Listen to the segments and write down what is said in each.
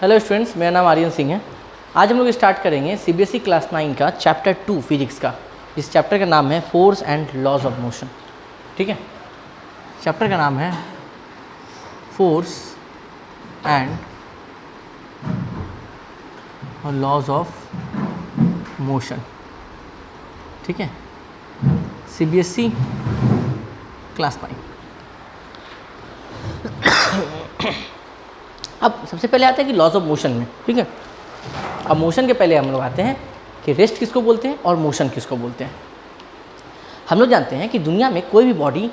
Hello students, मेरा नाम आर्यन सिंह है। आज हम लोग स्टार्ट करेंगे सीबीएसई क्लास 9 का चैप्टर 2 फिजिक्स का। इस चैप्टर का नाम है force and laws of motion. ठीक है, चैप्टर का नाम है force and laws of motion. ठीक है, सीबीएसई क्लास 9। अब सबसे पहले आते हैं कि लॉज ऑफ मोशन में। ठीक है, अब मोशन के पहले हम लोग आते हैं कि रेस्ट किसको बोलते हैं और मोशन किसको बोलते हैं। हम लोग जानते हैं कि दुनिया में कोई भी बॉडी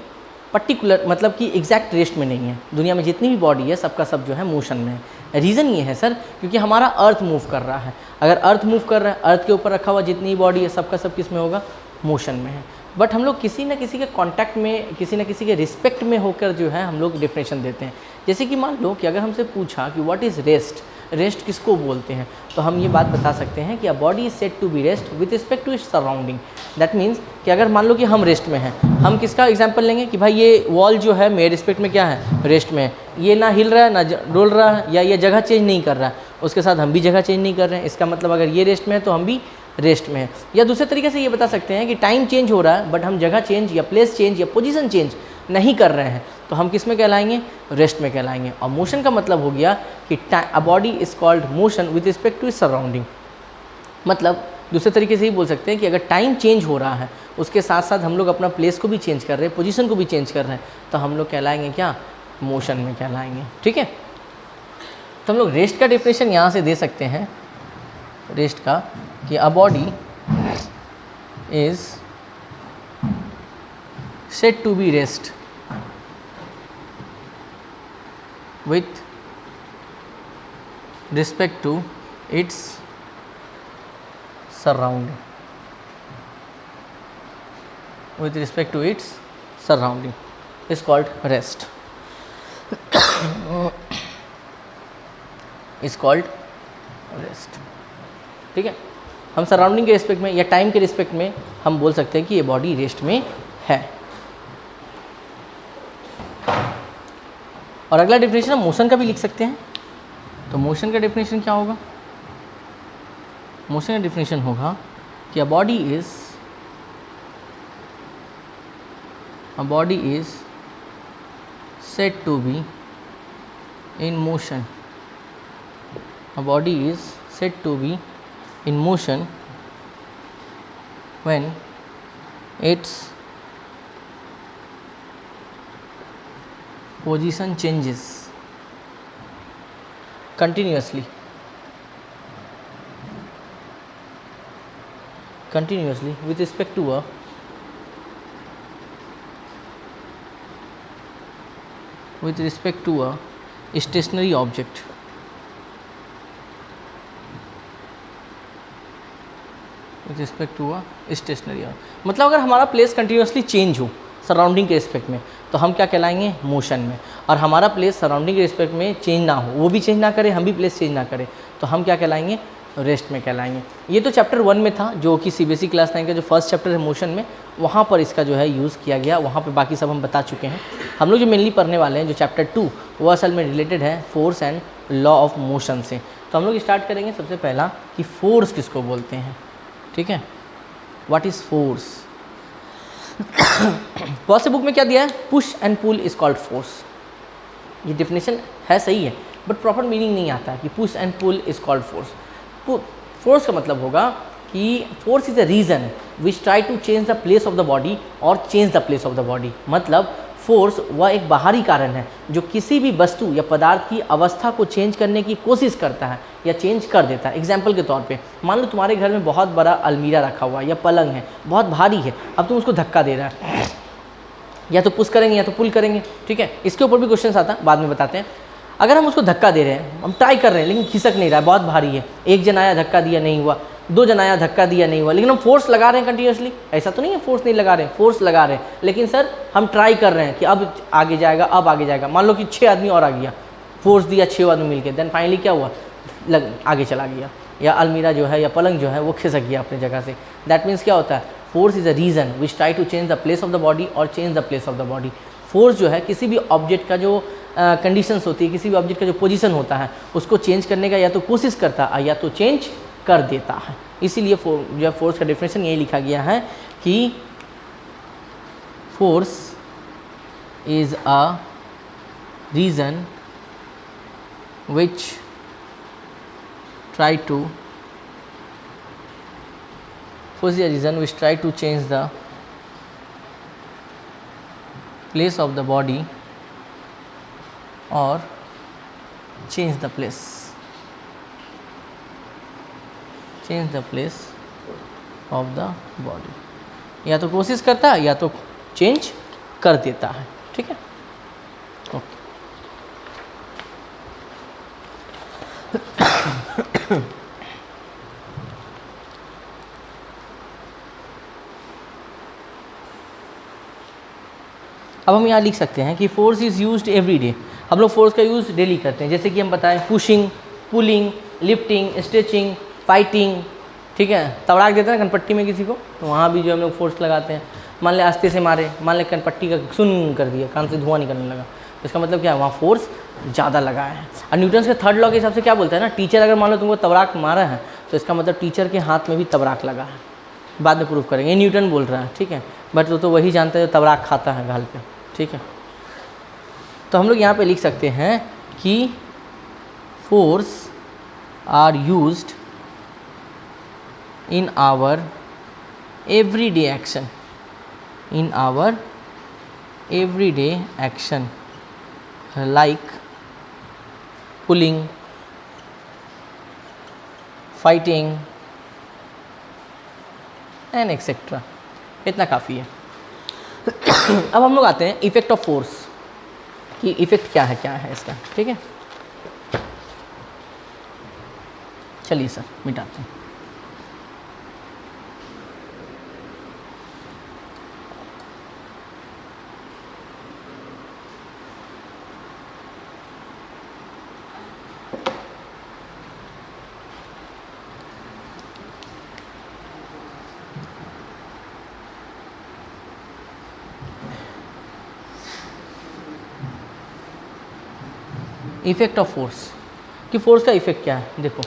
पर्टिकुलर मतलब कि एग्जैक्ट रेस्ट में नहीं है। दुनिया में जितनी भी बॉडी है सबका सब जो है मोशन में है। रीज़न ये है सर, क्योंकि हमारा अर्थ मूव कर रहा है। अगर अर्थ मूव कर रहा है, अर्थ के ऊपर रखा हुआ जितनी बॉडी है सबका सब किस में होगा, मोशन में है। बट हम लोग किसी न किसी के कांटेक्ट में, किसी न किसी के रिस्पेक्ट में होकर जो है हम लोग डिफिनेशन देते हैं। जैसे कि मान लो कि अगर हमसे पूछा कि व्हाट इज़ रेस्ट, रेस्ट किसको बोलते हैं, तो हम ये बात बता सकते हैं कि a body is said to be rest with respect to its surrounding. That means कि अगर मान लो कि हम रेस्ट में हैं, हम किसका एग्जांपल लेंगे कि भाई ये वॉल जो है मेरे रिस्पेक्ट में क्या है, रेस्ट में है। ये ना हिल रहा है ना डोल रहा है, या ये जगह चेंज नहीं कर रहा है, उसके साथ हम भी जगह चेंज नहीं कर रहे हैं। इसका मतलब अगर ये रेस्ट में है तो हम भी रेस्ट में है। या दूसरे तरीके से ये बता सकते हैं कि टाइम चेंज हो रहा है बट हम जगह चेंज या प्लेस चेंज या पोजीशन चेंज नहीं कर रहे हैं, तो हम किस में कहलाएंगे, रेस्ट में कहलाएंगे। और मोशन का मतलब हो गया कि a body is called motion with respect to its surrounding. मतलब दूसरे तरीके से ही बोल सकते हैं कि अगर टाइम चेंज हो रहा है उसके साथ साथ हम लोग अपना प्लेस को भी चेंज कर रहे हैं, पोजीशन को भी चेंज कर रहे हैं, तो हम लोग कहलाएंगे क्या, मोशन में कहलाएंगे। ठीक है, तो हम लोग रेस्ट का डेफिनेशन यहाँ से दे सकते हैं, रेस्ट का, कि a body is said to be rest with respect to its surrounding, with respect to its surrounding is called rest, is called rest। ठीक है, हम सराउंडिंग के रिस्पेक्ट में या टाइम के रिस्पेक्ट में हम बोल सकते हैं कि ये बॉडी रेस्ट में है। और अगला डेफिनेशन हम मोशन का भी लिख सकते हैं। तो मोशन का डेफिनेशन क्या होगा, मोशन का डेफिनेशन होगा कि a body is said to be in motion, a body is said to be in motion when its position changes continuously with respect to a stationary object, with respect to a stationary object। मतलब अगर हमारा place continuously change हो surrounding के respect में तो हम क्या कहलाएंगे, मोशन में। और हमारा प्लेस सराउंडिंग के रिस्पेक्ट में चेंज ना हो, वो भी चेंज ना करे, हम भी प्लेस चेंज ना करें, तो हम क्या कहलाएंगे, रेस्ट में कहलाएंगे। ये तो चैप्टर 1 में था, जो कि सीबीएसई क्लास 9 का जो फर्स्ट चैप्टर है मोशन में, वहाँ पर इसका जो है यूज़ किया गया। वहाँ पर बाकी सब हम बता चुके हैं। हम लोग जो मेनली पढ़ने वाले हैं जो चैप्टर 2, वो असल में रिलेटेड है force and law of motion से। तो हम लोग स्टार्ट करेंगे सबसे पहला कि फोर्स किसको बोलते हैं। ठीक है, व्हाट इज़ फोर्स। बहुत से बुक में क्या दिया है, push and pull is called force. ये डेफिनेशन है, सही है, बट प्रॉपर मीनिंग नहीं आता है कि push and pull is called force. Force का मतलब होगा कि force is a reason which try to change the place of the body और change the place of the body. मतलब फोर्स वह एक बाहरी कारण है जो किसी भी वस्तु या पदार्थ की अवस्था को चेंज करने की कोशिश करता है या चेंज कर देता है। एग्जाम्पल के तौर पे मान लो तुम्हारे घर में बहुत बड़ा अलमीरा रखा हुआ है या पलंग है, बहुत भारी है, अब तुम उसको धक्का दे रहा है, या तो पुश करेंगे या तो पुल करेंगे। ठीक है, इसके ऊपर भी क्वेश्चन आता है, बाद में बताते हैं। अगर हम उसको धक्का दे रहे हैं, हम ट्राई कर रहे हैं लेकिन खिसक नहीं रहा है, बहुत भारी है, एक जन आया धक्का दिया नहीं हुआ, 2 जन आया धक्का दिया नहीं हुआ, लेकिन हम फोर्स लगा रहे हैं कंटिन्यूसली। ऐसा तो नहीं है फोर्स नहीं लगा रहे हैं, फोर्स लगा रहे हैं, लेकिन सर हम ट्राई कर रहे हैं कि अब आगे जाएगा, अब आगे जाएगा। मान लो कि 6 आदमी और आ गया, फोर्स दिया 6 आदमी मिलकर, देन फाइनली क्या हुआ, आगे चला गया, या अलमीरा जो है या पलंग जो है वो खिसक गया अपनी जगह से। दैट मीन्स क्या होता है, force is a reason which try to change the place of the body और change the place of the body. Force जो है किसी भी ऑब्जेक्ट का जो कंडीशंस होती है, किसी भी ऑब्जेक्ट का जो पोजीशन होता है उसको चेंज करने का या तो कोशिश करता है या तो चेंज कर देता है। इसीलिए जो है फोर्स का डेफिनेशन यही लिखा गया है कि force is a reason which try to force is a reason which try to change the place of the body or change the place of the body, या तो कोशिश करता है या तो चेंज कर देता है। ठीक है, ओके। अब हम यहाँ लिख सकते हैं कि force is used every day. हम लोग फोर्स का यूज़ डेली करते हैं, जैसे कि हम बताएं pushing, pulling, lifting, stretching, fighting. ठीक है, तवड़ाक देते हैं कनपट्टी में किसी को, तो वहाँ भी जो हम लोग फोर्स लगाते हैं। मान ले आस्ते से मारे, मान ले कनपट्टी का सुन कर दिया, कान से धुआं निकलने लगा, तो इसका मतलब क्या है, वहाँ फोर्स ज़्यादा लगा है। और न्यूटन्स के थर्ड लॉ के हिसाब से क्या बोलता है ना, टीचर अगर मान लो तुमको तवड़ाक मारा है तो इसका मतलब टीचर के हाथ में भी तवड़ाक लगा है। बाद में प्रूफ करेंगे, ये न्यूटन बोल रहा है। ठीक है, बट वो तो वही जानता है जो तवड़ाक खाता है गाल पे। ठीक है, तो हम लोग यहाँ पे लिख सकते हैं कि force are used in our everyday action, in our everyday action like pulling, fighting and etcetera. इतना काफ़ी है। अब हम लोग आते हैं इफेक्ट ऑफ फोर्स कि इफेक्ट क्या है इसका। ठीक है, चलिए सर मिटाते हैं। इफेक्ट ऑफ फोर्स कि फोर्स का इफेक्ट क्या है। देखो,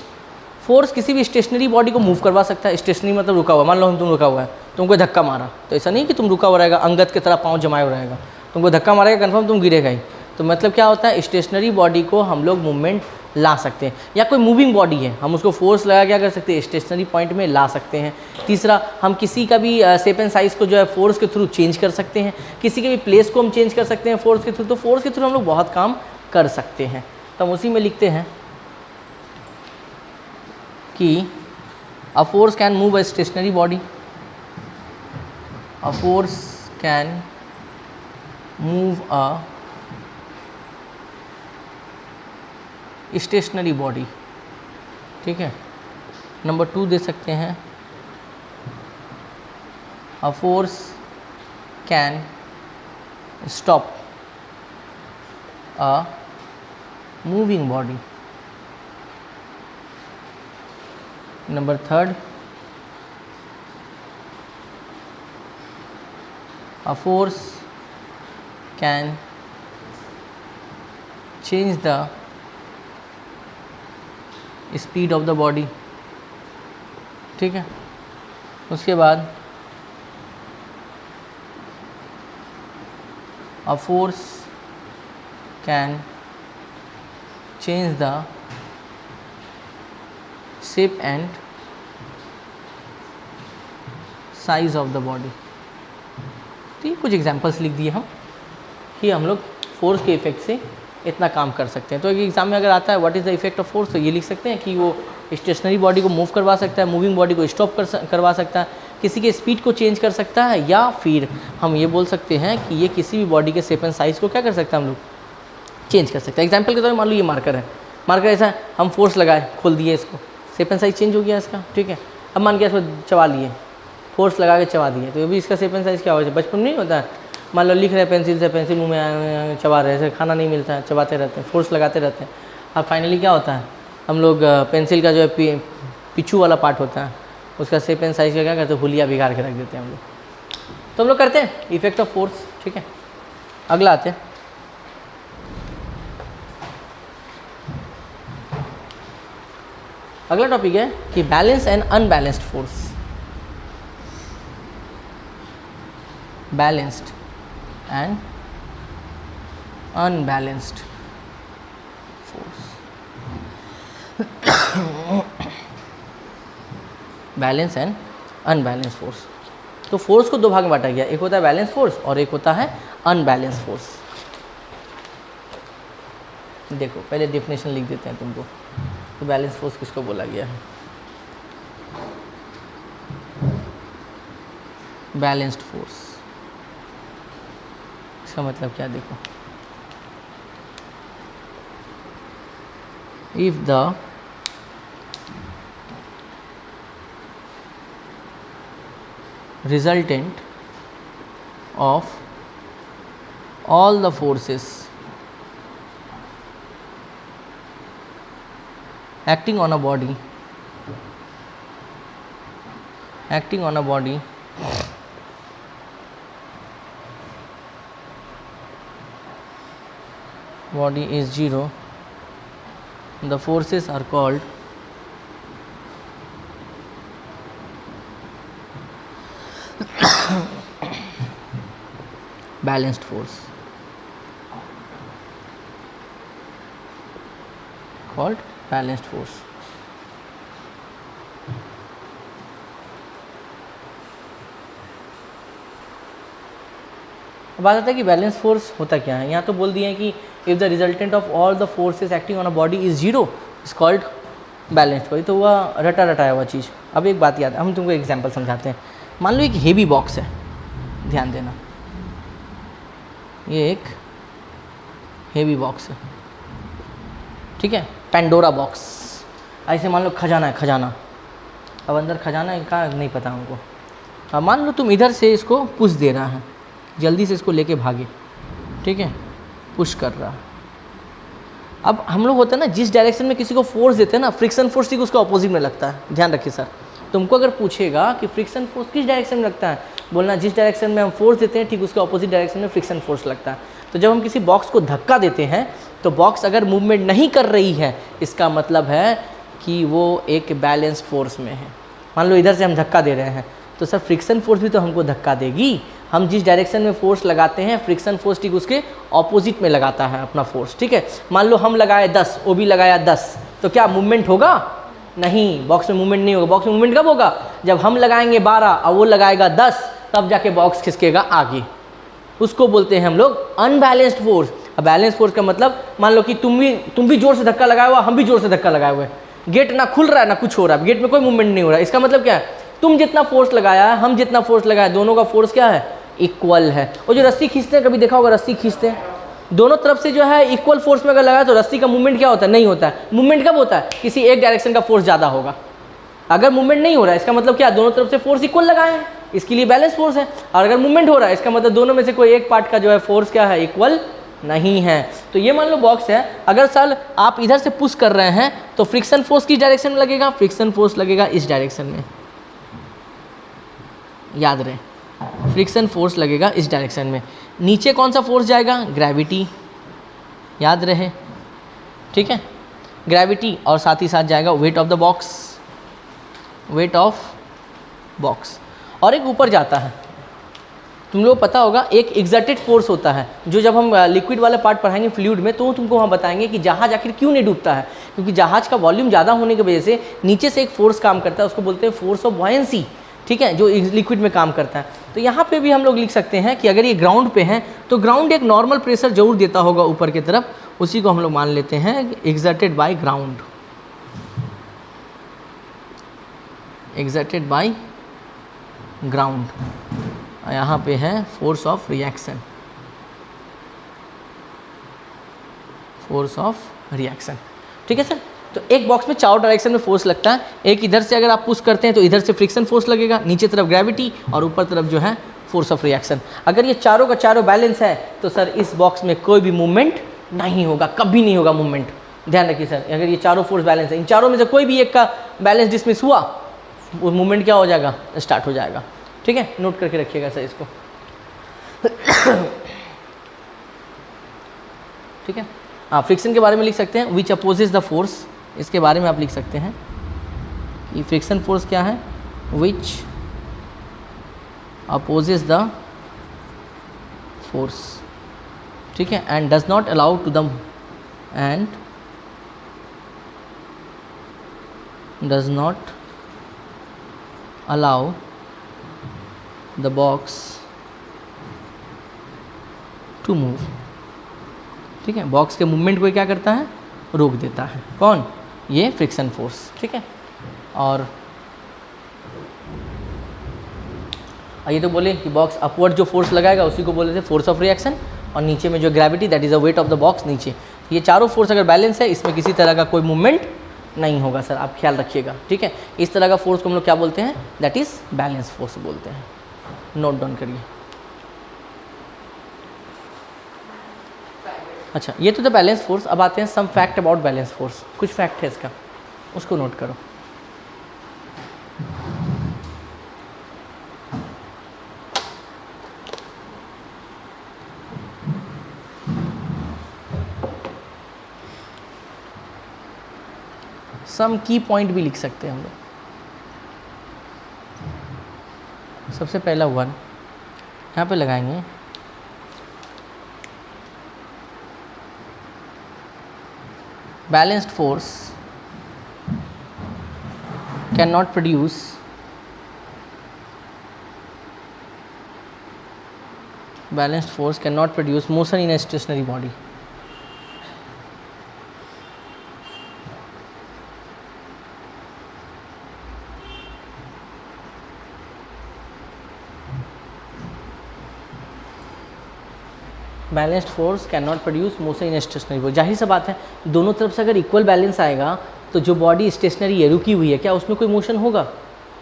फोर्स किसी भी स्टेशनरी बॉडी को मूव करवा सकता है। स्टेशनरी मतलब रुका हुआ, मान लो तुम रुका हुआ है, तुमको धक्का मारा, तो ऐसा नहीं कि तुम रुका हुआ रहेगा, अंगद की तरह पाँव जमाए हुआ रहेगा, तुमको धक्का मारेगा कन्फर्म तुम गिरेगा ही। तो मतलब क्या होता है, स्टेशनरी बॉडी को हम लोग मूवमेंट ला सकते हैं। या कोई मूविंग बॉडी है, हम उसको फोर्स लगा क्या कर सकते हैं, स्टेशनरी पॉइंट में ला सकते हैं। तीसरा, हम किसी का भी शेप एंड साइज़ को जो है फोर्स के थ्रू चेंज कर सकते हैं। किसी के भी प्लेस को हम चेंज कर सकते हैं फोर्स के थ्रू। तो फोर्स के थ्रू हम लोग बहुत काम कर सकते हैं। तो हम उसी में लिखते हैं कि a force can move a stationary body, a force can move a stationary body. ठीक है, नंबर 2 दे सकते हैं, a force can stop a moving body. Number 3, a force can change the speed of the body। ठीक है, उसके बाद a force can change the shape and size of the body। ठीक, कुछ एग्जांपल्स लिख दिए हम कि हम लोग फोर्स के इफेक्ट से इतना काम कर सकते हैं। तो एक एग्जाम में अगर आता है what is the effect of force, तो ये लिख सकते हैं कि वो स्टेशनरी बॉडी को मूव करवा सकता है, मूविंग बॉडी को स्टॉप करवा सकता है, किसी के स्पीड को चेंज कर सकता है, या फिर हम ये बोल सकते हैं कि ये किसी भी बॉडी के शेप एंड साइज़ को क्या कर सकता है, हम लोग चेंज कर सकते हैं। एग्जाम्पल के तौर पर मान लो ये मार्कर है, मार्कर ऐसा है, हम फोर्स लगाए, खोल दिए इसको, शेप एंड साइज चेंज हो गया इसका। ठीक है, अब मान के इसको चबा लिए, फोर्स लगा के चबा दिए, तो ये भी इसका शेप एंड साइज क्या हो जाए। बचपन में नहीं होता है, मान लो लिख रहे हैं पेंसिल से, पेंसिल मुँह में चबा रहे हैं, खाना नहीं मिलता है, चबाते रहते हैं, फोर्स लगाते रहते हैं। अब फाइनली क्या होता है, हम लोग पेंसिल का जो है पिछू वाला पार्ट होता है, उसका शेप एंड साइज का क्या करते हैं, हुलिया बिगाड़ के रख देते हैं हम लोग। तो हम लोग करते हैं इफेक्ट ऑफ फोर्स। ठीक है, अगला आते हैं, अगला टॉपिक है कि balance and unbalanced force. Balanced and unbalanced force. Balance and unbalance force. तो फोर्स को दो भाग में बांटा गया, एक होता है बैलेंस फोर्स और एक होता है अनबैलेंस फोर्स। देखो पहले डेफिनेशन लिख देते हैं तुमको, तो बैलेंस फोर्स किसको बोला गया है। बैलेंस्ड फोर्स, इसका मतलब क्या देखो, if the resultant of all the forces acting on a body is zero, the forces are called balanced force, called balanced force। अब बात आता है कि बैलेंस फोर्स होता क्या है। यहाँ तो बोल दिए हैं कि if the resultant of all the forces acting on a body is zero is called balanced force. तो वह रटाया हुआ चीज़। अब एक बात याद, हम तुमको एग्जांपल समझाते हैं। मान लो एक हेवी बॉक्स है, ध्यान देना, ये एक हेवी बॉक्स है, ठीक है, पेंडोरा बॉक्स। ऐसे मान लो खजाना है, खजाना। अब अंदर खजाना है का नहीं पता हमको। अब मान लो तुम इधर से इसको पुश दे रहा है, जल्दी से इसको लेके भागे, ठीक है, पुश कर रहा। अब हम लोग होता है ना, जिस डायरेक्शन में किसी को फोर्स देते हैं ना, फ्रिक्शन फोर्स ठीक उसके ऑपोजिट में लगता है। ध्यान रखिए सर, तुमको अगर पूछेगा कि फ्रिक्शन फोर्स किस डायरेक्शन में लगता है, बोलना जिस डायरेक्शन में हम फोर्स देते हैं ठीक उसके ऑपोजिट डायरेक्शन में फ्रिक्शन फोर्स लगता है। तो जब हम किसी बॉक्स को धक्का देते हैं तो बॉक्स अगर मूवमेंट नहीं कर रही है, इसका मतलब है कि वो एक बैलेंस्ड फोर्स में है। मान लो इधर से हम धक्का दे रहे हैं तो सर फ्रिक्शन फोर्स भी तो हमको धक्का देगी। हम जिस डायरेक्शन में फोर्स लगाते हैं फ्रिक्शन फोर्स ठीक उसके ऑपोजिट में लगाता है अपना फोर्स, ठीक है। मान लो हम लगाए 10, वो भी लगाया 10, तो क्या मूवमेंट होगा? नहीं, बॉक्स में मूवमेंट नहीं होगा। बॉक्स में मूवमेंट कब होगा? जब हम लगाएंगे 12 और वो लगाएगा 10, तब जाके बॉक्स खिसकेगा आगे। उसको बोलते हैं हम लोग अनबैलेंस्ड फोर्स। अब बैलेंस फोर्स का मतलब, मान लो कि तुम भी जोर से धक्का लगाया हुआ, हम भी जोर से धक्का लगाए हुए, गेट ना खुल रहा है ना कुछ हो रहा है, गेट में कोई मूवमेंट नहीं हो रहा है। इसका मतलब क्या है? तुम जितना फोर्स लगाया है, हम जितना फोर्स लगाया, दोनों का फोर्स क्या है? इक्वल है। और जो रस्सी खींचते हैं, कभी देखा होगा रस्सी खींचते हैं, दोनों तरफ से जो है इक्वल फोर्स में अगर लगाया तो रस्सी का मूवमेंट क्या होता है? नहीं होता है। मूवमेंट कब होता है? किसी एक डायरेक्शन का फोर्स ज़्यादा होगा। अगर मूवमेंट नहीं हो रहा है, इसका मतलब क्या? दोनों तरफ से फोर्स इक्वल लगाए हैं, इसके लिए बैलेंस फोर्स है। और अगर मूवमेंट हो रहा है, इसका मतलब दोनों में से कोई एक पार्ट का जो है फोर्स क्या है? इक्वल नहीं है। तो ये मान लो बॉक्स है, अगर सर आप इधर से पुश कर रहे हैं तो फ्रिक्शन फोर्स किस डायरेक्शन में लगेगा? फ्रिक्शन फोर्स लगेगा इस डायरेक्शन में, याद रहे, फ्रिक्शन फोर्स लगेगा इस डायरेक्शन में। नीचे कौन सा फोर्स जाएगा? ग्रेविटी, याद रहे, ठीक है, ग्रेविटी। और साथ ही साथ जाएगा weight of the box, weight of box. और एक ऊपर जाता है, तुम लोग पता होगा, एक एग्जर्टेड फोर्स होता है, जो जब हम लिक्विड वाले पार्ट पढ़ाएंगे फ्लूइड में तो तुमको वहाँ बताएंगे कि जहाज आखिर क्यों नहीं डूबता है। क्योंकि जहाज का वॉल्यूम ज़्यादा होने की वजह से नीचे से एक फोर्स काम करता है, उसको बोलते हैं फोर्स ऑफ बॉयंसी, ठीक है, जो लिक्विड में काम करता है। तो यहाँ पे भी हम लोग लिख सकते हैं कि अगर ये ग्राउंड पे है तो ग्राउंड एक नॉर्मल प्रेशर जरूर देता होगा ऊपर की तरफ, उसी को हम लोग मान लेते हैं exerted by ground, exerted by ground. यहाँ पे है force of reaction, force of reaction, ठीक है सर। तो एक बॉक्स में चारों डायरेक्शन में फोर्स लगता है। एक इधर से अगर आप पुश करते हैं तो इधर से फ्रिक्शन फोर्स लगेगा, नीचे तरफ ग्रेविटी और ऊपर तरफ जो है फोर्स ऑफ रिएक्शन। अगर ये चारों का चारों बैलेंस है तो सर इस बॉक्स में कोई भी मूवमेंट नहीं होगा, कभी नहीं होगा मूवमेंट। ध्यान रखिए सर, अगर ये चारों फोर्स बैलेंस है, इन चारों में से कोई भी एक का बैलेंस डिसमिस हुआ, वो मूवमेंट क्या हो जाएगा? स्टार्ट हो जाएगा, ठीक है। नोट करके रखिएगा सर इसको, ठीक है। हाँ, फ्रिक्शन के बारे में लिख सकते हैं विच अपोजेस द फोर्स, इसके बारे में आप लिख सकते हैं ये फ्रिक्शन फोर्स क्या है? विच अपोजेस द फोर्स, ठीक है, and does not allow to the and does not allow the box to move, ठीक है, बॉक्स के मूवमेंट को क्या करता है? रोक देता है। कौन? ये फ्रिक्शन फोर्स, ठीक है। और ये तो बोले कि बॉक्स अपवर्ड जो फोर्स लगाएगा उसी को बोले थे फोर्स ऑफ रिएक्शन, और नीचे में जो gravity that is the weight of the box नीचे। ये चारों फोर्स अगर बैलेंस है, इसमें किसी तरह का कोई मूवमेंट नहीं होगा सर, आप ख्याल रखिएगा, ठीक है। इस तरह का फोर्स को हम लोग क्या बोलते हैं? दैट इज़ बैलेंस फोर्स बोलते हैं। नोट डाउन करिए। अच्छा, ये तो द बैलेंस फोर्स। अब आते हैं सम फैक्ट अबाउट बैलेंस फोर्स। कुछ फैक्ट है इसका, उसको नोट करो। सम की पॉइंट भी लिख सकते हैं हम लोग। सबसे पहला 1 यहाँ पे लगाएंगे। Balanced force can not produce motion in a stationary body. Balanced force can not produce motion in stationary body. जाहिर सा बात है, दोनों तरफ से अगर इक्वल बैलेंस आएगा तो जो बॉडी स्टेशनरी है, रुकी हुई है, क्या उसमें कोई मोशन होगा?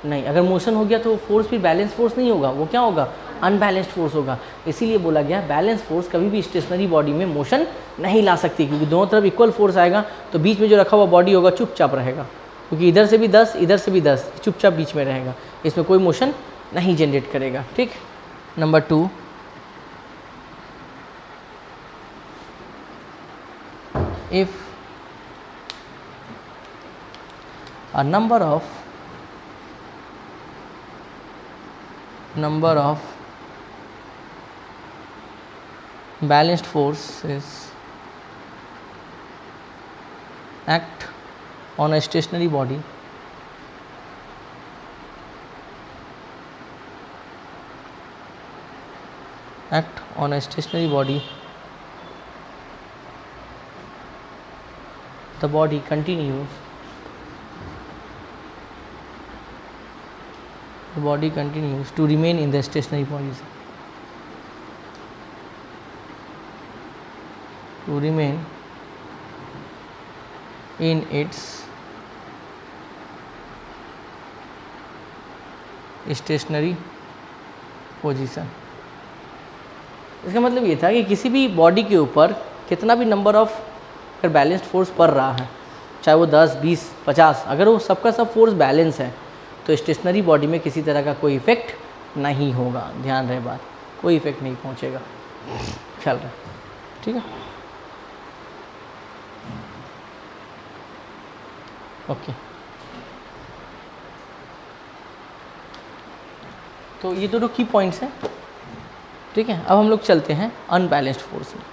नहीं। अगर मोशन हो गया तो वो फोर्स फिर बैलेंस फोर्स नहीं होगा, वो क्या होगा? अनबैलेंस्ड फोर्स होगा। इसीलिए बोला गया बैलेंस फोर्स कभी भी स्टेशनरी बॉडी में मोशन नहीं ला सकती, क्योंकि दोनों तरफ इक्वल फोर्स आएगा तो बीच में जो रखा हुआ बॉडी होगा चुपचाप रहेगा, क्योंकि इधर से भी 10 इधर से भी 10 चुपचाप बीच में रहेगा, इसमें कोई मोशन नहीं जनरेट करेगा, ठीक। Number 2, if a number of balanced forces act on a stationary body, the body continues to remain in the stationary position, in its stationary position। इसका मतलब ये था कि किसी भी बॉडी के ऊपर कितना भी नंबर ऑफ अगर बैलेंस्ड फोर्स पड़ रहा है, चाहे वो 10, 20, 50, अगर वो सबका सब फोर्स बैलेंस है तो स्टेशनरी बॉडी में किसी तरह का कोई इफेक्ट नहीं होगा। ध्यान रहे बात, कोई इफेक्ट नहीं पहुंचेगा, ख्याल रहे, ठीक है। ओके, तो ये दोनों की पॉइंट्स हैं, ठीक है। अब हम लोग चलते हैं अनबैलेंस्ड फोर्स में।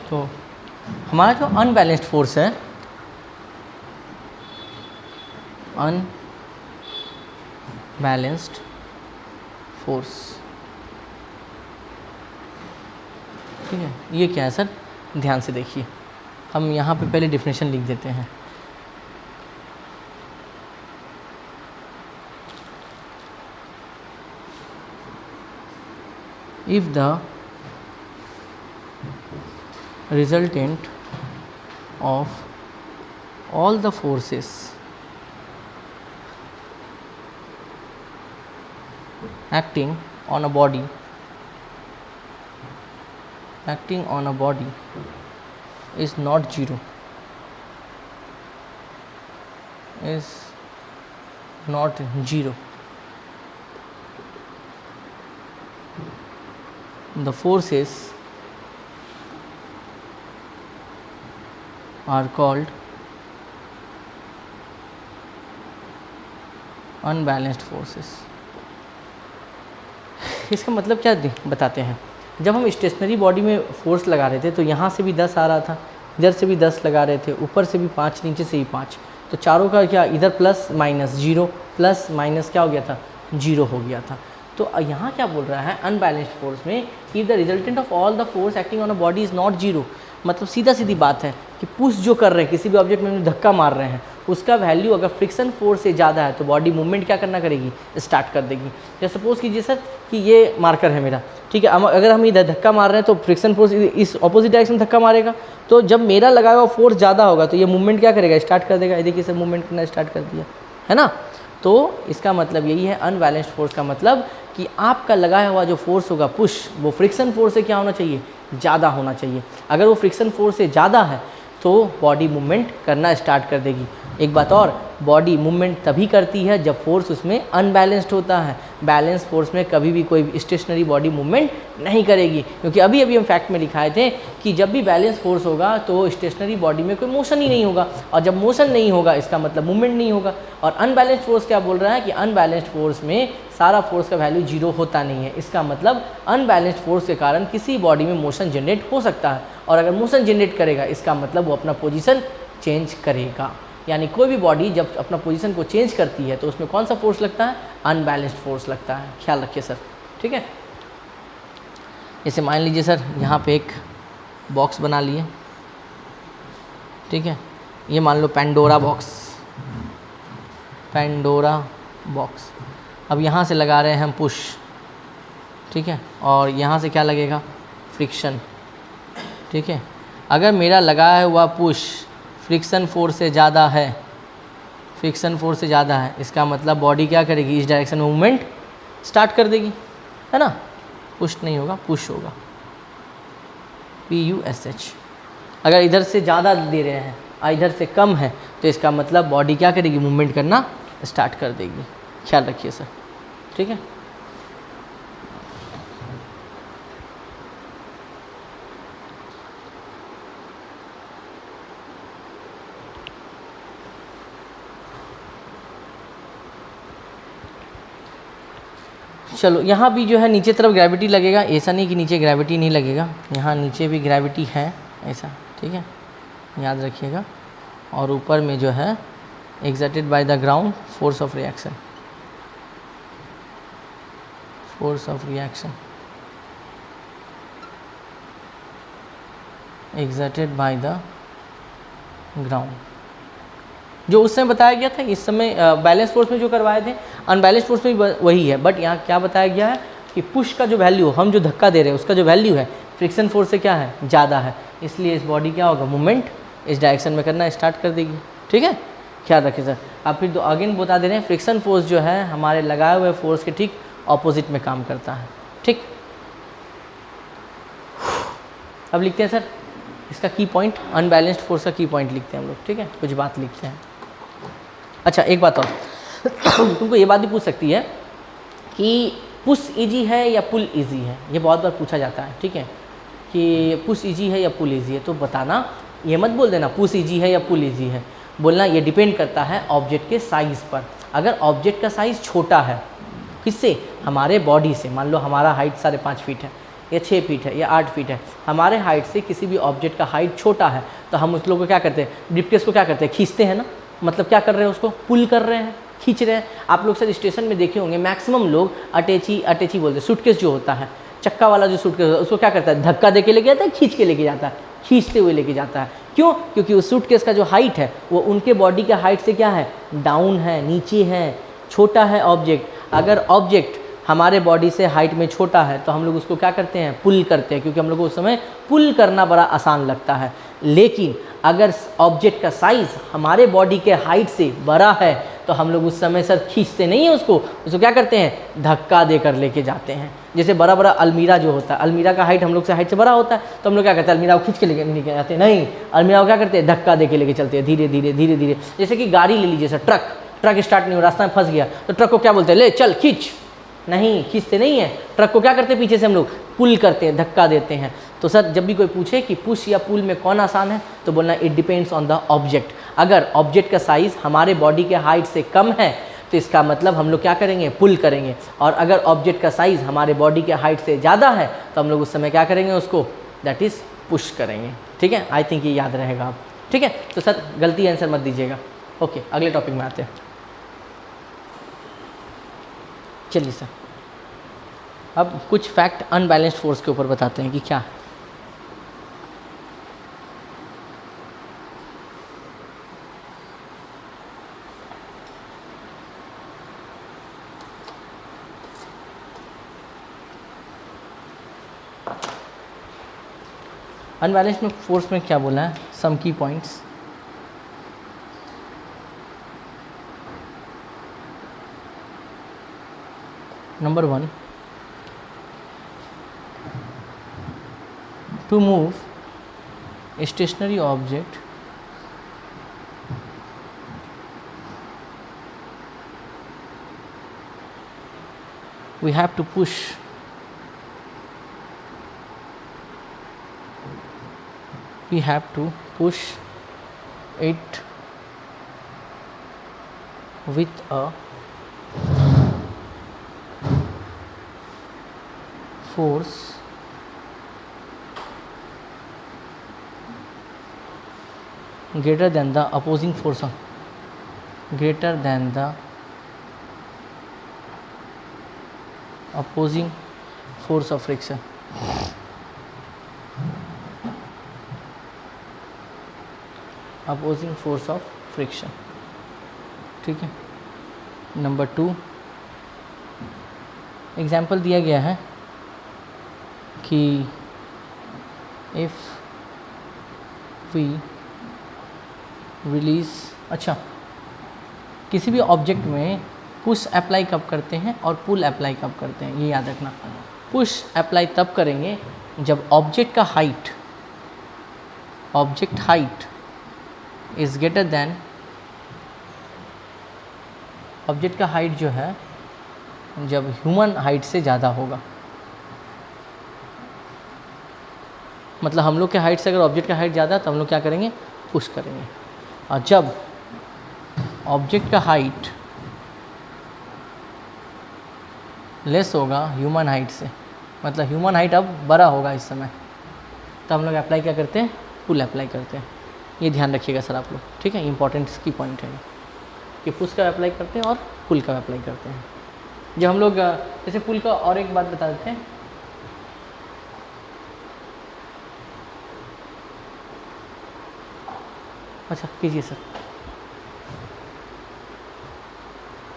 तो हमारा जो अनबैलेंस्ड फोर्स है, अनबैलेंस्ड फोर्स, ठीक है, ये क्या है सर? ध्यान से देखिए, हम यहाँ पे पहले डेफिनेशन लिख देते हैं। If the resultant of all the forces acting on a body is not zero, the forces are called unbalanced forces. इसका मतलब क्या बताते हैं, जब हम स्टेशनरी बॉडी में फोर्स लगा रहे थे तो यहाँ से भी 10 आ रहा था, इधर से भी 10 लगा रहे थे, ऊपर से भी 5, नीचे से भी 5, तो चारों का क्या इधर plus minus zero, plus minus क्या हो गया था, जीरो हो गया था। तो यहाँ क्या बोल रहा है अनबैलेंस्ड फोर्स में, if the resultant of all the force acting on a body is not zero, मतलब सीधा सीधी बात है कि पुश जो कर रहे हैं किसी भी ऑब्जेक्ट में धक्का मार रहे हैं, उसका वैल्यू अगर फ्रिक्शन फोर्स से ज़्यादा है तो बॉडी मूवमेंट क्या करना करेगी, स्टार्ट कर देगी। जैसे सपोज कीजिए सर कि ये मार्कर है मेरा, ठीक है, अगर हम इधर धक्का मार रहे हैं तो फ्रिक्शन फोर्स इस ऑपोजिट डायरेक्शन में धक्का मारेगा, तो जब मेरा लगाया हुआ फोर्स ज़्यादा होगा तो ये मूवमेंट क्या करेगा, स्टार्ट कर देगा। ये देखिए सर मूवमेंट करना स्टार्ट कर दिया है ना। तो इसका मतलब यही है अनबैलेंस्ड फोर्स का मतलब कि आपका लगाया हुआ जो फोर्स होगा पुश, वो फ्रिक्शन फोर्स से क्या होना चाहिए, ज़्यादा होना चाहिए। अगर वो फ्रिक्शन फोर्स से ज़्यादा है तो बॉडी मूवमेंट करना स्टार्ट कर देगी। एक बात और, बॉडी मूवमेंट तभी करती है जब फोर्स उसमें अनबैलेंस्ड होता है। बैलेंस फोर्स में कभी भी कोई स्टेशनरी बॉडी मूवमेंट नहीं करेगी, क्योंकि अभी अभी हम फैक्ट में लिखाए थे कि जब भी बैलेंस फोर्स होगा तो स्टेशनरी बॉडी में कोई मोशन ही नहीं होगा, और जब मोशन नहीं होगा इसका मतलब मूवमेंट नहीं होगा। और अनबैलेंस्ड फोर्स क्या बोल रहा है कि अनबैलेंस्ड फोर्स में सारा फोर्स का वैल्यू जीरो होता नहीं है। इसका मतलब अनबैलेंस्ड फोर्स के कारण किसी बॉडी में मोशन जनरेट हो सकता है, और अगर मोशन जनरेट करेगा इसका मतलब वो अपना पोजीशन चेंज करेगा। यानी कोई भी बॉडी जब अपना पोजीशन को चेंज करती है तो उसमें कौन सा फोर्स लगता है, अनबैलेंस्ड फोर्स लगता है। ख्याल रखिए सर, ठीक है। जैसे मान लीजिए सर यहाँ पे एक बॉक्स बना लिए, ठीक है, ये मान लो पेंडोरा बॉक्स, पेंडोरा बॉक्स। अब यहाँ से लगा रहे हैं हम पुश, ठीक है, और यहाँ से क्या लगेगा, फ्रिक्शन, ठीक है। अगर मेरा लगाया हुआ पुश फ्रिक्शन फोर्स से ज़्यादा है, फ्रिक्शन फोर्स से ज़्यादा है, इसका मतलब बॉडी क्या करेगी, इस डायरेक्शन में मूवमेंट स्टार्ट कर देगी, है ना। पुश नहीं होगा, पुश होगा, PUSH। अगर इधर से ज़्यादा दे रहे हैं और इधर से कम है तो इसका मतलब बॉडी क्या करेगी, मूवमेंट करना स्टार्ट कर देगी। ख्याल रखिए सर, ठीक है। चलो यहाँ भी जो है नीचे तरफ ग्रेविटी लगेगा, ऐसा नहीं कि नीचे ग्रेविटी नहीं लगेगा, यहाँ नीचे भी ग्रेविटी है ऐसा, ठीक है, याद रखिएगा। और ऊपर में जो है exerted by the ground force of reaction, force of reaction exerted by the ground, जो उस समय बताया गया था। इस समय बैलेंस फोर्स में जो करवाए थे अनबैलेंस फोर्स में भी वही है, बट यहाँ क्या बताया गया है कि पुश का जो वैल्यू, हम जो धक्का दे रहे हैं उसका जो वैल्यू है फ्रिक्शन फोर्स से क्या है, ज़्यादा है, इसलिए इस बॉडी क्या होगा, मूवमेंट इस डायरेक्शन में करना स्टार्ट कर देगी, ठीक है। ख्याल रखिए सर। अब फिर तो अगेन बता दे रहे हैं, फ्रिक्शन फोर्स जो है हमारे लगाए हुए फोर्स के ठीक ऑपोजिट में काम करता है, ठीक। अब लिखते हैं सर इसका की पॉइंट, अनबैलेंस्ड फोर्स का की पॉइंट लिखते हैं हम लोग, ठीक है, कुछ बात लिखते हैं। अच्छा एक बात और तुमको ये बात भी पूछ सकती है कि पुश इजी है या पुल इजी है, ये बहुत बार पूछा जाता है, ठीक है, कि पुश इजी है या पुल इजी है। तो बताना, ये मत बोल देना पुश इजी है या पुल इजी है, बोलना ये डिपेंड करता है ऑब्जेक्ट के साइज़ पर। अगर ऑब्जेक्ट का साइज़ छोटा है, किससे, हमारे बॉडी से, मान लो हमारा हाइट 5.5 फीट है या 6 फीट है या 8 फीट है, हमारे हाइट से किसी भी ऑब्जेक्ट का हाइट छोटा है तो हम उस लोग को क्या करते हैं, ब्रीफकेस को क्या करते हैं, खींचते हैं ना, मतलब क्या कर रहे हैं, उसको पुल कर रहे हैं, खींच रहे हैं। आप लोग सर स्टेशन में देखे होंगे मैक्सिमम लोग अटैची बोलते हैं, सूटकेस जो होता है, चक्का वाला जो सूटकेस होता है उसको क्या करता है, धक्का दे के लेके जाता है, खींच के लेके जाता है, खींचते हुए लेके जाता है। क्यों, क्योंकि उस सूटकेस का जो हाइट है वो उनके बॉडी के हाइट से क्या है, डाउन है, नीचे है, छोटा है ऑब्जेक्ट। अगर ऑब्जेक्ट हमारे बॉडी से हाइट में छोटा है तो हम लोग उसको क्या करते हैं, पुल करते हैं, क्योंकि हम लोग को उस समय पुल करना बड़ा आसान लगता है। लेकिन अगर ऑब्जेक्ट का साइज़ हमारे बॉडी के हाइट से बड़ा है तो हम लोग उस समय सर खींचते नहीं हैं उसको क्या करते हैं, धक्का देकर लेके जाते हैं। जैसे बड़ा बड़ा अलमीरा जो होता है, अलमीरा का हाइट हम लोग से हाइट से बड़ा होता है तो हम लोग क्या करते हैं, अलमीरा को खींच के लेके जाते हैं, नहीं, अलमीरा को क्या करते हैं, धक्का दे के लेके चलते हैं, धीरे धीरे धीरे धीरे। जैसे कि गाड़ी ले लीजिए सर, ट्रक स्टार्ट नहीं हो, रास्ता में फंस गया तो ट्रक को क्या बोलते हैं, ले चल खींच, नहीं, खींचते नहीं है, ट्रक को क्या करते हैं, पीछे से हम लोग पुल करते हैं, धक्का देते हैं। तो सर जब भी कोई पूछे कि पुश या पुल में कौन आसान है तो बोलना it depends on the object. अगर ऑब्जेक्ट का साइज़ हमारे बॉडी के हाइट से कम है तो इसका मतलब हम लोग क्या करेंगे, पुल करेंगे। और अगर ऑब्जेक्ट का साइज़ हमारे बॉडी के हाइट से ज़्यादा है तो हम लोग उस समय क्या करेंगे, उसको दैट इज़ पुश करेंगे। ठीक है, आई थिंक ये याद रहेगा आप। ठीक है, तो सर गलती आंसर मत दीजिएगा। ओके, अगले टॉपिक में आते हैं। चलिए सर, अब कुछ फैक्ट अनबैलेंस्ड फोर्स के ऊपर बताते हैं कि क्या है। अनबैलेंस्ड में फोर्स में क्या बोला है, सम की points. Number 1, to move a stationary object we have to push it with a force greater than the opposing force of friction. Opposing force of friction. ठीक है। नंबर 2, एग्जाम्पल दिया गया है कि इफ़ वी रिलीज, अच्छा, किसी भी object में पुश अप्लाई कब करते हैं और पुल अप्लाई कब करते हैं, ये याद रखना। पुश अप्लाई तब करेंगे जब object height is greater than, object का हाइट जो है जब ह्यूमन हाइट से ज़्यादा होगा। मतलब हम लोग के हाइट से अगर ऑब्जेक्ट का हाइट ज़्यादा है तो हम लोग क्या करेंगे, पुश करेंगे। और जब ऑब्जेक्ट का हाइट लेस होगा ह्यूमन हाइट से, मतलब ह्यूमन हाइट अब बड़ा होगा इस समय, तो हम लोग अप्लाई क्या करते हैं, पुल अप्लाई करते हैं। ये ध्यान रखिएगा सर आप लोग। ठीक है, इंपॉर्टेंट की पॉइंट है कि पुश का अप्लाई करते हैं और पुल का अप्लाई करते हैं। जब हम लोग जैसे पुल का और एक बात बता देते हैं, अच्छा कीजिए सर।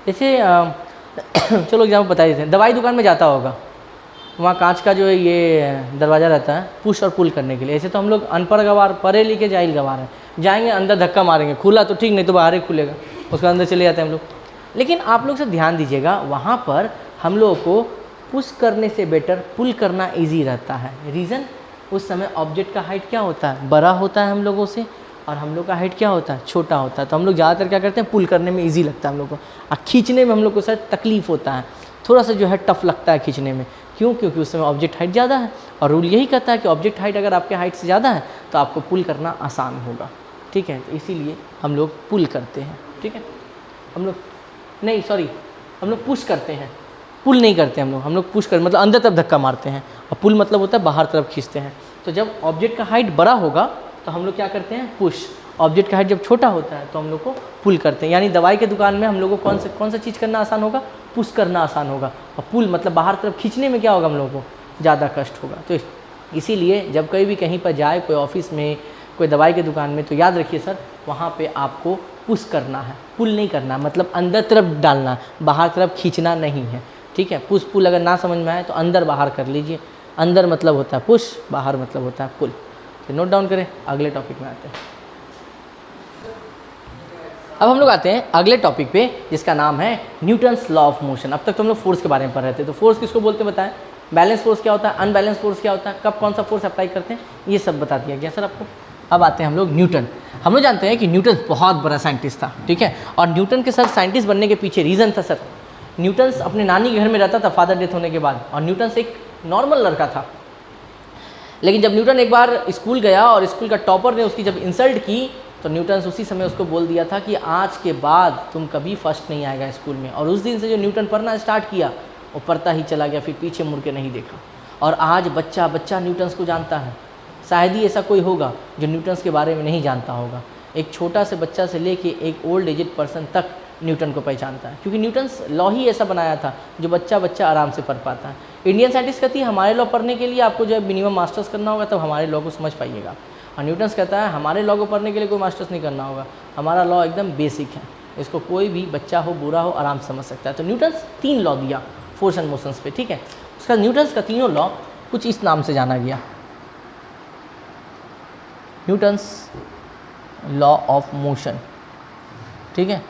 जैसे चलो एग्जाम्पल बता देते हैं, दवाई दुकान में जाता होगा, वहाँ कांच का जो है ये दरवाज़ा रहता है पुश और पुल करने के लिए। ऐसे तो हम लोग अनपढ़ गवार, पढ़े लिखे जाहिल गवार हैं, जाएंगे अंदर धक्का मारेंगे, खुला तो ठीक, नहीं तो बाहर ही खुलेगा, उसके अंदर चले जाते हैं हम लोग। लेकिन आप लोग से ध्यान दीजिएगा, वहाँ पर हम लोगों को पुश करने से बेटर पुल करना ईजी रहता है। रीज़न, उस समय ऑब्जेक्ट का हाइट क्या होता है, बड़ा होता है हम लोगों से, और हम लोग का हाइट क्या होता है, छोटा होता है। तो हम लोग ज़्यादातर क्या करते हैं, पुल करने में इजी लगता है हम लोग को, और खींचने में हम लोग को सर तकलीफ़ होता है, थोड़ा सा जो है टफ लगता है खींचने में। क्यों? क्योंकि उस समय ऑब्जेक्ट हाइट ज़्यादा है, और रूल यही कहता है कि ऑब्जेक्ट हाइट अगर आपके हाइट से ज़्यादा है तो आपको पुल करना आसान होगा। ठीक है, तो इसीलिए हम लोग पुल करते हैं। ठीक है, हम लोग पुश करते हैं, पुल नहीं करते हम लोग पुश कर मतलब अंदर तरफ धक्का मारते हैं, और पुल मतलब होता है बाहर तरफ खींचते हैं। तो जब ऑब्जेक्ट का हाइट बड़ा होगा तो हम लोग क्या करते हैं, पुश। ऑब्जेक्ट का हाइट जब छोटा होता है तो हम लोग को पुल करते हैं। यानी दवाई के दुकान में हम लोग को कौन सा चीज़ करना आसान होगा, पुश करना आसान होगा, और पुल मतलब बाहर तरफ खींचने में क्या होगा, हम लोगों को ज़्यादा कष्ट होगा। तो इसीलिए जब कहीं भी कहीं पर जाए, कोई ऑफिस में, कोई दवाई के दुकान में, तो याद रखिए सर, वहाँ पे आपको पुश करना है, पुल नहीं करना, मतलब अंदर तरफ डालना, बाहर तरफ खींचना नहीं है। ठीक है, पुश पुल अगर ना समझ में आए तो अंदर बाहर कर लीजिए। अंदर मतलब होता है पुश, बाहर मतलब होता है पुल। तो नोट डाउन करें, अगले टॉपिक में आते हैं। अब हम लोग आते हैं अगले टॉपिक पे, जिसका नाम है न्यूटन्स लॉ ऑफ मोशन। अब तक तो हम लोग फोर्स के बारे में पढ़ रहे थे, तो फोर्स किसको बोलते हैं बताएं, बैलेंस फोर्स क्या होता है, अनबैलेंस फोर्स क्या होता है, कब कौन सा फोर्स अप्लाई करते हैं, ये सब बता दिया गया सर आपको। अब आते हैं हम लोग न्यूटन। हम लोग जानते हैं कि न्यूटन बहुत बड़ा साइंटिस्ट था। ठीक है, और न्यूटन के सर साइंटिस्ट बनने के पीछे रीज़न था सर, न्यूटन अपने नानी के घर में रहता था फादर डेथ होने के बाद, और न्यूटन एक नॉर्मल लड़का था। लेकिन जब न्यूटन एक बार स्कूल गया और स्कूल का टॉपर ने उसकी जब इंसल्ट की, तो न्यूटन उसी समय उसको बोल दिया था कि आज के बाद तुम कभी फर्स्ट नहीं आएगा स्कूल में। और उस दिन से जो न्यूटन पढ़ना स्टार्ट किया वो पढ़ता ही चला गया, फिर पीछे मुड़ के नहीं देखा। और आज बच्चा बच्चा न्यूटन्स को जानता है। शायद ही ऐसा कोई होगा जो न्यूटन्स के बारे में नहीं जानता होगा। एक छोटा से बच्चा से लेके एक ओल्ड एजेड पर्सन तक न्यूटन को पहचानता है, क्योंकि न्यूटन्स लॉ ही ऐसा बनाया था जो बच्चा बच्चा आराम से पढ़ पाता है। इंडियन साइंटिस्ट कहती है हमारे लॉ पढ़ने के लिए आपको जो है मिनिमम मास्टर्स करना होगा, तब हमारे लॉ को समझ पाइएगा। और न्यूटन्स कहता है हमारे लॉ को पढ़ने के लिए कोई मास्टर्स नहीं करना होगा, हमारा लॉ एकदम बेसिक है, इसको कोई भी बच्चा हो बूढ़ा हो आराम से समझ सकता है। तो न्यूटन्स 3 लॉ दिया फोर्स एंड मोशंस पे, ठीक है। उसका न्यूटन्स का तीनों लॉ कुछ इस नाम से जाना गया, न्यूटन्स लॉ ऑफ मोशन, ठीक है।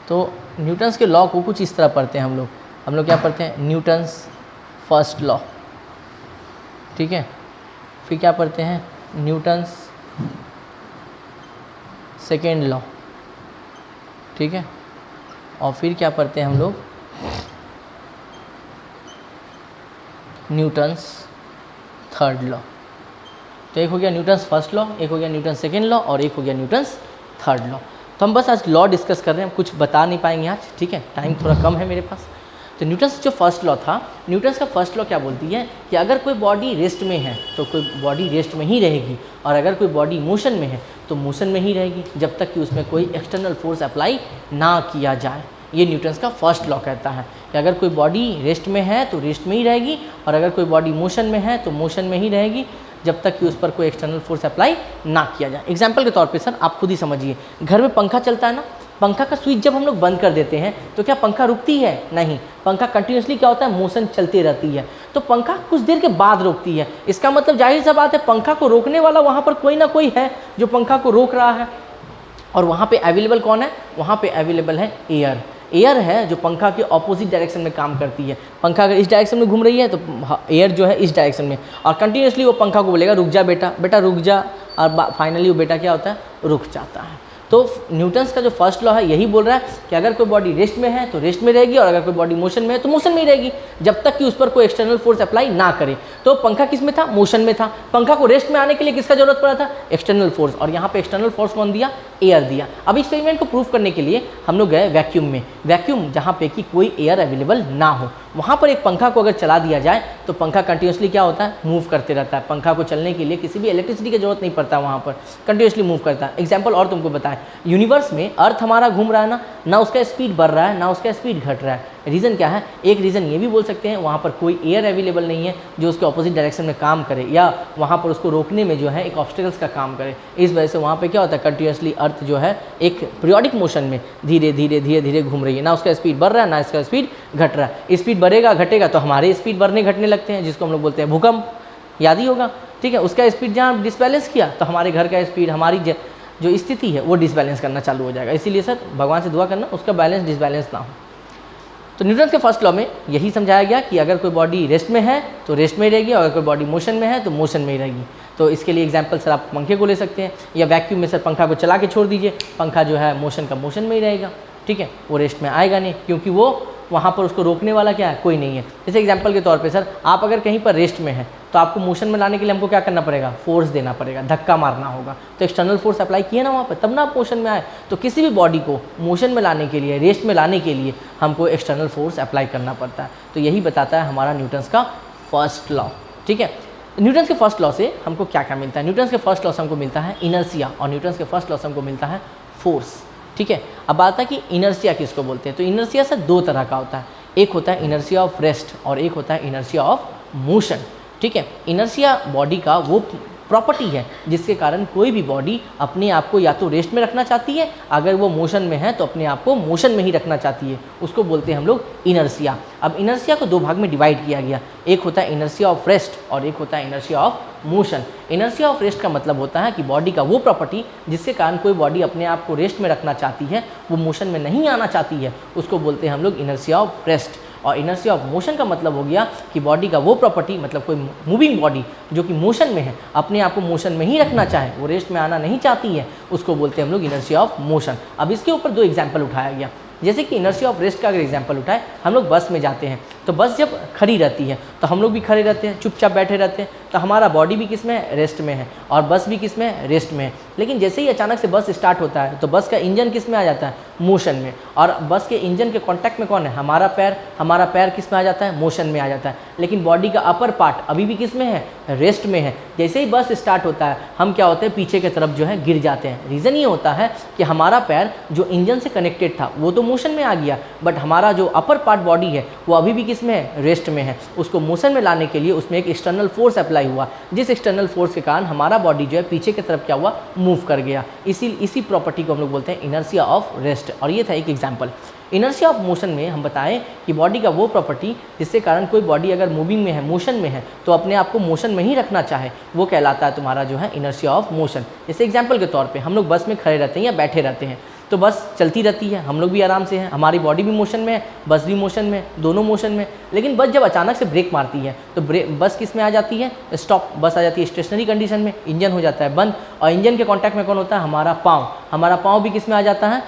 तो न्यूटन्स के लॉ को कुछ इस तरह पढ़ते हैं हम लोग क्या पढ़ते हैं, न्यूटन्स फर्स्ट लॉ, ठीक है। फिर क्या पढ़ते हैं, न्यूटन्स सेकेंड लॉ, ठीक है। और फिर क्या पढ़ते हैं हम लोग, न्यूटन्स थर्ड लॉ। तो एक हो गया न्यूटन्स फर्स्ट लॉ, एक हो गया न्यूटन्स सेकेंड लॉ और एक हो गया न्यूटन्स थर्ड लॉ। तो हम बस आज लॉ डिस्कस कर रहे हैं, हम कुछ बता नहीं पाएंगे आज, ठीक है, टाइम थोड़ा कम है मेरे पास। तो न्यूटन्स जो फर्स्ट लॉ था, न्यूटन्स का फर्स्ट लॉ क्या बोलती है कि अगर कोई बॉडी रेस्ट में है तो कोई बॉडी रेस्ट में ही रहेगी, और अगर कोई बॉडी मोशन में है तो मोशन में ही रहेगी, जब तक कि उसमें कोई एक्सटर्नल फोर्स अप्लाई ना किया जाए। ये न्यूटन्स का फर्स्ट लॉ कहता है कि अगर कोई बॉडी रेस्ट में है तो रेस्ट में ही रहेगी, और अगर कोई बॉडी मोशन में है तो मोशन में ही रहेगी, जब तक कि उस पर कोई एक्सटर्नल फोर्स अप्लाई ना किया जाए। एग्जाम्पल के तौर पे सर आप खुद ही समझिए, घर में पंखा चलता है ना, पंखा का स्विच जब हम लोग बंद कर देते हैं तो क्या पंखा रुकती है? नहीं, पंखा कंटिन्यूसली क्या होता है, मोशन चलती रहती है। तो पंखा कुछ देर के बाद रोकती है, इसका मतलब जाहिर सा बात है पंखा को रोकने वाला वहाँ पर कोई ना कोई है जो पंखा को रोक रहा है। और वहाँ पे अवेलेबल कौन है? वहाँ पे अवेलेबल है एयर। एयर है जो पंखा के ऑपोजिट डायरेक्शन में काम करती है। पंखा अगर इस डायरेक्शन में घूम रही है तो एयर जो है इस डायरेक्शन में, और कंटिन्यूसली वो पंखा को बोलेगा रुक जा बेटा, बेटा रुक जा, और फाइनली वो बेटा क्या होता है, रुक जाता है। तो न्यूटन्स का जो फर्स्ट लॉ है यही बोल रहा है कि अगर कोई बॉडी रेस्ट में है तो रेस्ट में रहेगी, और अगर कोई बॉडी मोशन में है तो मोशन में ही रहेगी, जब तक कि उस पर कोई एक्सटर्नल फोर्स अप्लाई ना करे। तो पंखा किस में था? मोशन में था। पंखा को रेस्ट में आने के लिए किसका जरूरत पड़ा था? External force. और यहाँ पे एक्सटर्नल फोर्स कौन दिया? एयर दिया। अब एक्सपेरिमेंट को प्रूव करने के लिए हम लोग गए वैक्यूम में। वैक्यूम जहाँ पे कि कोई एयर अवेलेबल ना हो, वहाँ पर एक पंखा को अगर चला दिया जाए तो पंखा कंटिन्यूसली क्या होता है, मूव करते रहता है। पंखा को चलने के लिए किसी भी इलेक्ट्रिसिटी की जरूरत नहीं पड़ता, वहाँ पर कंटिन्यूसली मूव करता है। एग्जाम्पल और तुमको बताएं, यूनिवर्स में अर्थ हमारा घूम रहा है ना उसका स्पीड बढ़ रहा है ना उसका स्पीड घट रहा है। रीज़न क्या है? एक रीज़न ये भी बोल सकते हैं वहाँ पर कोई एयर अवेलेबल नहीं है जो उसके ऑपोजिट डायरेक्शन में काम करे, या वहाँ पर उसको रोकने में जो है एक ऑब्स्टेकल्स का काम करे। इस वजह से वहाँ पे क्या होता है, कंटिन्यूसली अर्थ जो है एक पीरियोडिक मोशन में धीरे धीरे घूम रही है, ना उसका स्पीड बढ़ रहा है ना इसका स्पीड घट रहा है। स्पीड बढ़ेगा घटेगा तो हमारे स्पीड बढ़ने घटने लगते हैं, जिसको हम लोग बोलते हैं भूकंप, याद ही होगा, ठीक है। उसका स्पीड जहाँ डिसबैलेंस किया तो हमारे घर का स्पीड, हमारी जो स्थिति है वो डिसबैलेंस करना चालू हो जाएगा। इसीलिए सर भगवान से दुआ करना उसका बैलेंस डिसबैलेंस ना हो। तो न्यूटन के फर्स्ट लॉ में यही समझाया गया कि अगर कोई बॉडी रेस्ट में है तो रेस्ट में ही रहेगी, और अगर कोई बॉडी मोशन में है तो मोशन में ही रहेगी। तो इसके लिए एग्जांपल सर आप पंखे को ले सकते हैं, या वैक्यूम में सर पंखा को चला के छोड़ दीजिए, पंखा जो है मोशन का मोशन में ही रहेगा, ठीक है, वो रेस्ट में आएगा नहीं, क्योंकि वो वहाँ पर उसको रोकने वाला क्या है, कोई नहीं है। जैसे एग्जांपल के तौर पे सर आप अगर कहीं पर रेस्ट में है तो आपको मोशन में लाने के लिए हमको क्या करना पड़ेगा, फोर्स देना पड़ेगा, धक्का मारना होगा। तो एक्सटर्नल फोर्स अप्लाई किए ना वहाँ पर, तब ना आप मोशन में आए। तो किसी भी बॉडी को मोशन में लाने के लिए, रेस्ट में लाने के लिए हमको एक्सटर्नल फोर्स अप्लाई करना पड़ता है। तो यही बताता है हमारा न्यूटन्स का फर्स्ट लॉ, ठीक है। न्यूटन्स के फर्स्ट लॉ से हमको क्या क्या मिलता है? न्यूटन्स के फर्स्ट लॉ से हमको मिलता है इनर्शिया, और न्यूटन्स के फर्स्ट लॉ से हमको मिलता है फोर्स, ठीक है। अब बात है कि इनर्शिया किसको बोलते हैं। तो इनर्शिया सर 2 तरह का होता है, एक होता है इनर्शिया ऑफ रेस्ट और एक होता है इनर्शिया ऑफ मोशन, ठीक है। इनर्शिया बॉडी का वो प्रॉपर्टी है जिसके कारण कोई भी बॉडी अपने आप को या तो रेस्ट में रखना चाहती है, अगर वो मोशन में है तो अपने आप को मोशन में ही रखना चाहती है, उसको बोलते हैं हम लोग इनर्शिया। अब इनर्शिया को 2 भाग में डिवाइड किया गया, एक होता है इनर्शिया ऑफ रेस्ट और एक होता है inertia of motion. Inertia of rest का मतलब होता है कि बॉडी का वो प्रॉपर्टी जिसके कारण कोई बॉडी अपने आप को रेस्ट में रखना चाहती है, वो मोशन में नहीं आना चाहती है, उसको बोलते हैं हम लोग इनर्शिया ऑफ रेस्ट। और इनर्शिया ऑफ मोशन का मतलब हो गया कि बॉडी का वो प्रॉपर्टी, मतलब कोई मूविंग बॉडी जो कि मोशन में है, अपने आप को मोशन में ही रखना चाहे, वो रेस्ट में आना नहीं चाहती है, उसको बोलते हैं हम लोग इनर्शिया ऑफ मोशन। अब इसके ऊपर 2 एग्जाम्पल उठाया गया। जैसे कि इनर्शिया ऑफ रेस्ट का अगर एग्जाम्पल उठाए, हम लोग बस में जाते हैं तो बस जब खड़ी रहती है तो हम लोग भी खड़े रहते हैं, चुपचाप बैठे रहते हैं, तो हमारा बॉडी भी किस में है, रेस्ट में है, और बस भी किस में है, रेस्ट में है। लेकिन जैसे ही अचानक से बस स्टार्ट होता है तो बस का इंजन किस में आ जाता है, मोशन में, और बस के इंजन के कांटेक्ट में कौन है, हमारा पैर किस में आ जाता है, मोशन में आ जाता है। लेकिन बॉडी का अपर पार्ट अभी भी किस में है, रेस्ट में है। जैसे ही बस स्टार्ट होता है हम क्या होते हैं, पीछे की तरफ जो है गिर जाते हैं। रीज़न ये होता है कि हमारा पैर जो इंजन से कनेक्टेड था वो तो मोशन में आ गया, बट हमारा जो अपर पार्ट बॉडी है वो अभी भी किस में है, रेस्ट में है। उसको मोशन में लाने के लिए उसमें एक एक्सटर्नल फोर्स अप्लाई हुआ, जिस एक्सटर्नल फोर्स के कारण हमारा बॉडी जो है पीछे की तरफ क्या हुआ, मूव कर गया। इसी प्रॉपर्टी को हम लोग बोलते हैं इनर्शिया ऑफ रेस्ट। और ये था एक एग्जाम्पल। इनर्शिया ऑफ मोशन में हम बताएं कि बॉडी का वो प्रॉपर्टी जिससे कारण कोई बॉडी अगर मूविंग में है, मोशन में है, तो अपने आप को मोशन में ही रखना चाहे, वो कहलाता है तुम्हारा जो है इनर्शिया ऑफ मोशन। जैसे एग्जांपल के तौर पे हम लोग बस में खड़े रहते हैं या बैठे रहते हैं, तो बस चलती रहती है, हम लोग भी आराम से हैं, हमारी बॉडी भी मोशन में है, बस भी मोशन में, दोनों मोशन में। लेकिन बस जब अचानक से ब्रेक मारती है तो बस किस में आ जाती है, स्टॉप। बस आ जाती है स्टेशनरी कंडीशन में, इंजन हो जाता है बंद, और इंजन के कॉन्टैक्ट में कौन होता है, हमारा पाँव। हमारा पाँव भी किस में आ जाता है,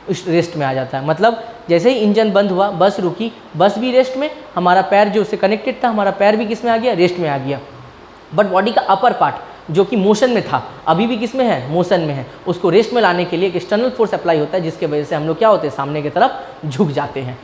रेस्ट में आ जाता है। मतलब जैसे ही इंजन बंद हुआ, बस रुकी, बस भी रेस्ट में, हमारा पैर जो उससे कनेक्टेड था, हमारा पैर भी किस में आ गया, रेस्ट में आ गया। बट बॉडी का अपर पार्ट जो कि मोशन में था अभी भी किस में है, मोशन में है। उसको रेस्ट में लाने के लिए एक एक्सटर्नल फोर्स अप्लाई होता है, जिसके वजह से हम लोग क्या होते हैं, सामने की तरफ झुक जाते हैं।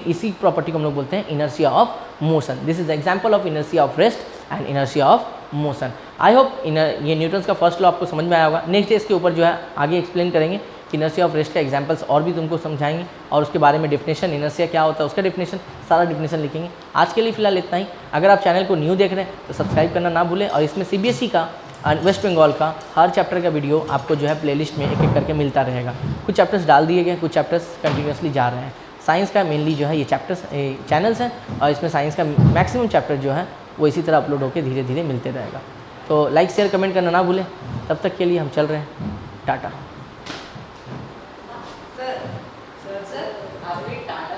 इसी प्रॉपर्टी को हम लोग बोलते हैं inertia of motion. This is example of inertia of rest and inertia of motion. I hope ये न्यूटन्स का फर्स्ट लॉ आपको समझ में आया होगा। नेक्स्ट डे इसके ऊपर जो है आगे एक्सप्लेन करेंगे। इनर्शिया ऑफ रेस्ट का एग्जांपल्स और भी तुमको समझाएंगे, और उसके बारे में डेफिनेशन, इनर्शिया क्या होता है उसका डेफिनेशन, सारा डेफिनेशन लिखेंगे। आज के लिए फिलहाल इतना ही। अगर आप चैनल को न्यू देख रहे हैं तो सब्सक्राइब करना ना भूलें, और इसमें CBSE का और वेस्ट बंगाल का हर चैप्टर का वीडियो आपको जो है प्लेलिस्ट में एक एक करके मिलता रहेगा। कुछ चैप्टर्स डाल दिए गए, कुछ चैप्टर्स कंटिन्यूसली जा रहे हैं। साइंस का मेनली जो है ये चैप्टर्स चैनल्स हैं, और इसमें साइंस का मैक्सिमम चैप्टर जो है वो इसी तरह अपलोड होकर धीरे धीरे मिलते रहेगा। तो लाइक शेयर कमेंट करना ना भूलें। तब तक के लिए हम चल रहे हैं, टाटा। सर आपने टाटा